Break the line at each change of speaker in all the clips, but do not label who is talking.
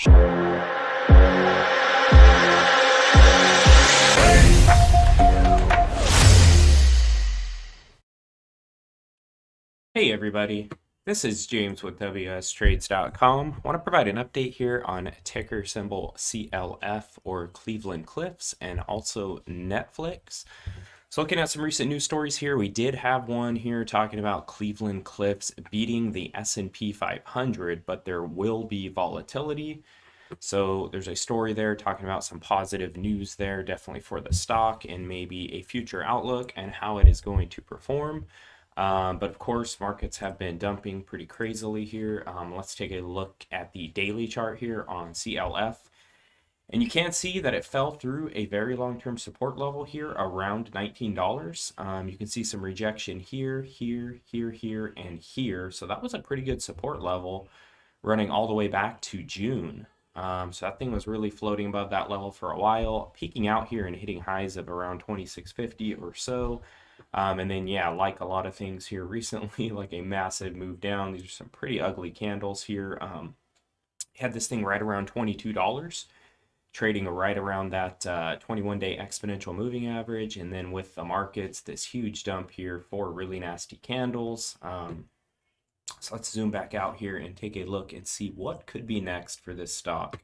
Hey everybody, this is James with WSTrades.com. I want to provide an update here on ticker symbol CLF or Cleveland Cliffs and also Netflix. So looking at some recent news stories here, we did have one here talking about Cleveland Cliffs beating the S&P 500, but there will be volatility. So there's a story there talking about some positive news there, definitely for the stock and maybe a future outlook and how it is going to perform. But of course, markets have been dumping pretty crazily here. Let's take a look at the daily chart here on CLF. And you can see that it fell through a very long-term support level here around $19. You can see some rejection here, here, and here. So that was a pretty good support level running all the way back to June. So that thing was really floating above that level for a while, peaking out here and hitting highs of around 2650 or so. And then, yeah, like a lot of things here recently, like a massive move down. These are some pretty ugly candles here. Had this thing right around $22, trading right around that 21-day exponential moving average. And then with the markets, this huge dump here, 4 really nasty candles. So let's zoom back out here and take a look and see what could be next for this stock.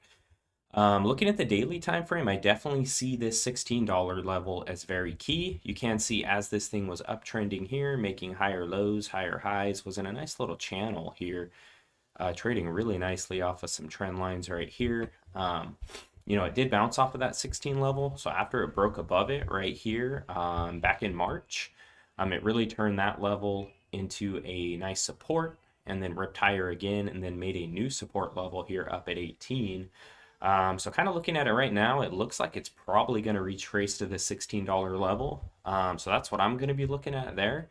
Looking at the daily time frame, I definitely see this $16 level as very key. You can see as this thing was uptrending here, making higher lows, higher highs, was in a nice little channel here, trading really nicely off of some trend lines right here. You know, it did bounce off of that 16 level, so after it broke above it right here back in March, it really turned that level into a nice support and then ripped higher again and then made a new support level here up at 18. So kind of looking at it right now, it looks like it's probably going to retrace to the $16 level. So that's what I'm going to be looking at there.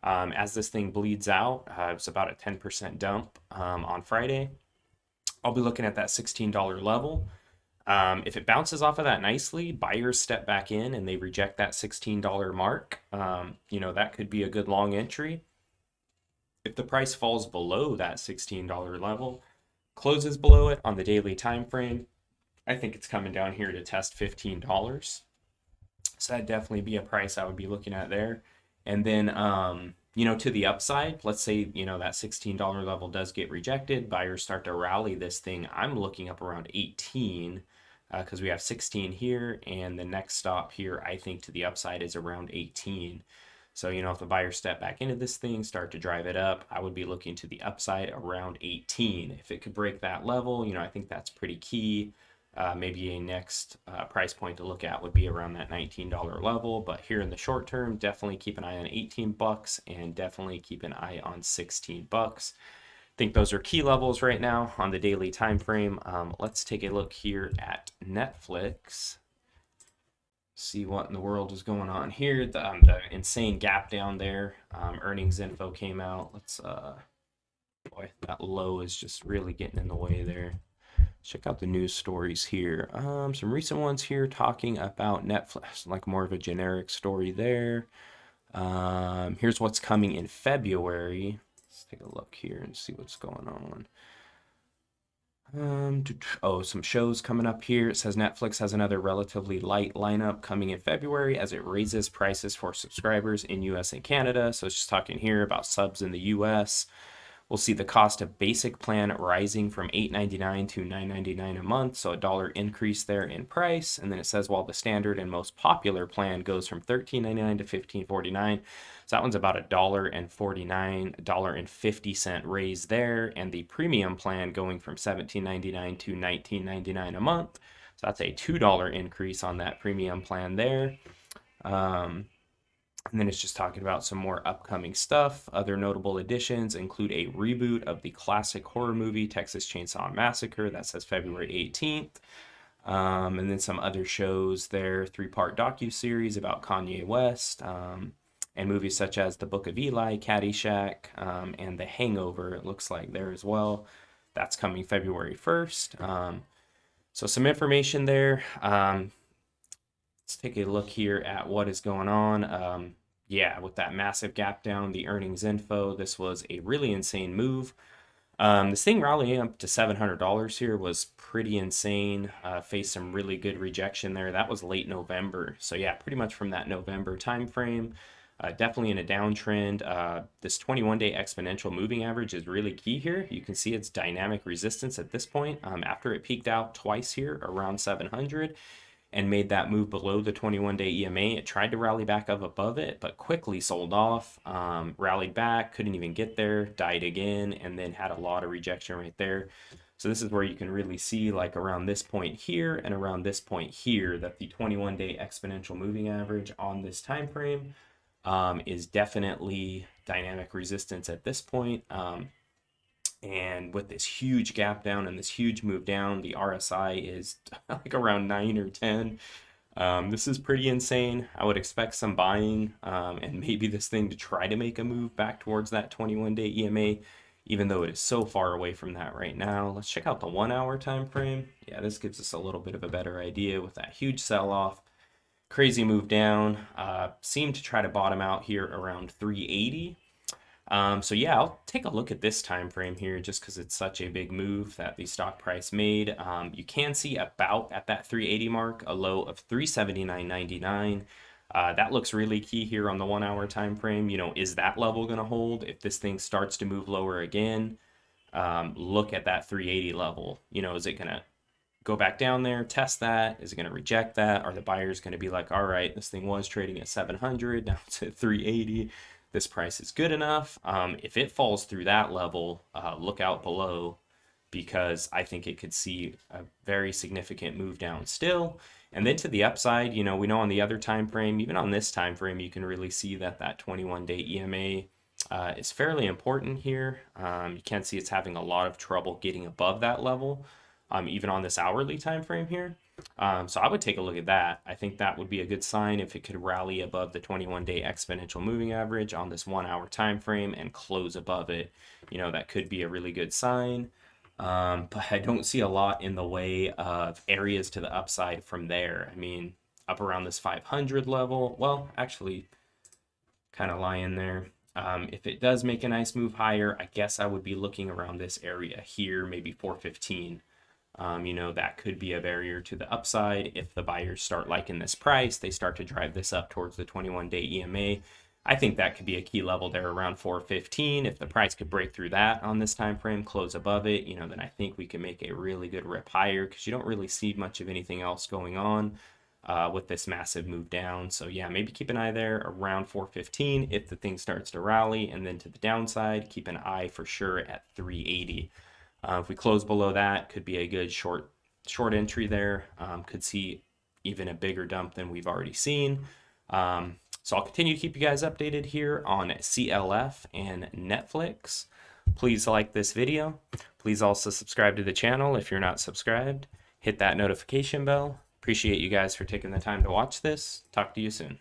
As this thing bleeds out, it's about a 10% dump on Friday. I'll be looking at that $16 level. If it bounces off of that nicely, buyers step back in and they reject that $16 mark. You know, that could be a good long entry. If the price falls below that $16 level, closes below it on the daily time frame, I think it's coming down here to test $15. So that'd definitely be a price I would be looking at there. And then, you know, to the upside, let's say, you know, that $16 level does get rejected, buyers start to rally this thing. I'm looking up around 18 because we have 16 here, and the next stop here, I think to the upside is around 18. So, you know, if the buyers step back into this thing, start to drive it up, I would be looking to the upside around 18. If it could break that level, you know, I think that's pretty key. Maybe a next price point to look at would be around that $19 level. But here in the short term, definitely keep an eye on 18 bucks and definitely keep an eye on 16 bucks. I think those are key levels right now on the daily time frame. Let's take a look here at Netflix. See what in the world is going on here. The insane gap down there. Earnings info came out. Let's boy, that low is just really getting in the way there. Check out the news stories here. Some recent ones here talking about Netflix, like more of a generic story there. Here's what's coming in February. Let's take a look here and see what's going on. Some shows coming up here. It says Netflix has another relatively light lineup coming in February as it raises prices for subscribers in US and Canada. So it's just talking here about subs in the US. We'll see the cost of basic plan rising from $8.99 to $9.99 a month, so $1 increase there in price. And then it says while the standard and most popular plan goes from $13.99 to $15.49, so that one's about $1.49 raise there, and the premium plan going from $17.99 to $19.99 a month, so that's a $2 increase on that premium plan there. And then it's just talking about some more upcoming stuff. Other notable additions include a reboot of the classic horror movie Texas Chainsaw Massacre. That says February 18th. And then some other shows there. 3-part docuseries about Kanye West. And movies such as The Book of Eli, Caddyshack, and The Hangover, it looks like there as well. That's coming February 1st. So some information there. Let's take a look here at what is going on. Yeah, with that massive gap down, the earnings info, this was a really insane move. This thing rallying up to $700 here was pretty insane. Faced some really good rejection there. That was late November. So yeah, pretty much from that November time frame. Definitely in a downtrend. This 21-day exponential moving average is really key here. You can see its dynamic resistance at this point. After it peaked out twice here around 700 and made that move below the 21-day EMA, it tried to rally back up above it, but quickly sold off, rallied back, couldn't even get there, died again, and then had a lot of rejection right there. So this is where you can really see, like around this point here and around this point here, that the 21-day exponential moving average on this time frame is definitely dynamic resistance at this point. And with this huge gap down and this huge move down, the RSI is like around 9 or 10. This is pretty insane. I would expect some buying and maybe this thing to try to make a move back towards that 21-day EMA, even though it is so far away from that right now. Let's check out the 1 hour time frame. Yeah, this gives us a little bit of a better idea with that huge sell-off. Crazy move down. Seemed to try to bottom out here around 380. So yeah, I'll take a look at this time frame here just because it's such a big move that the stock price made. You can see about at that 380 mark a low of 379.99. That looks really key here on the 1 hour time frame. You know, is that level going to hold? If this thing starts to move lower again, look at that 380 level. You know, is it going to go back down there, test that? Is it going to reject that? Are the buyers going to be like, all right, this thing was trading at 700, now it's at 380. This price is good enough. If it falls through that level, look out below, because I think it could see a very significant move down still. And then to the upside, you know, we know on the other time frame, even on this time frame, you can really see that that 21-day EMA is fairly important here. You can see it's having a lot of trouble getting above that level, even on this hourly time frame here. So I would take a look at that. I think that would be a good sign if it could rally above the 21-day exponential moving average on this 1 hour time frame and close above it. You know, that could be a really good sign. But I don't see a lot in the way of areas to the upside from there. I mean, up around this 500 level, well, actually kind of lying there. If it does make a nice move higher, I guess I would be looking around this area here, maybe 415. You know, that could be a barrier to the upside. If the buyers start liking this price, they start to drive this up towards the 21-day EMA. I think that could be a key level there around 415. If the price could break through that on this time frame, close above it, you know, then I think we can make a really good rip higher, because you don't really see much of anything else going on with this massive move down. So yeah, maybe keep an eye there around 415 if the thing starts to rally. And then to the downside, keep an eye for sure at 380. If we close below that, could be a good short entry there. Could see even a bigger dump than we've already seen. So I'll continue to keep you guys updated here on CLF and Netflix. Please like this video. Please also subscribe to the channel if you're not subscribed. Hit that notification bell. Appreciate you guys for taking the time to watch this. Talk to you soon.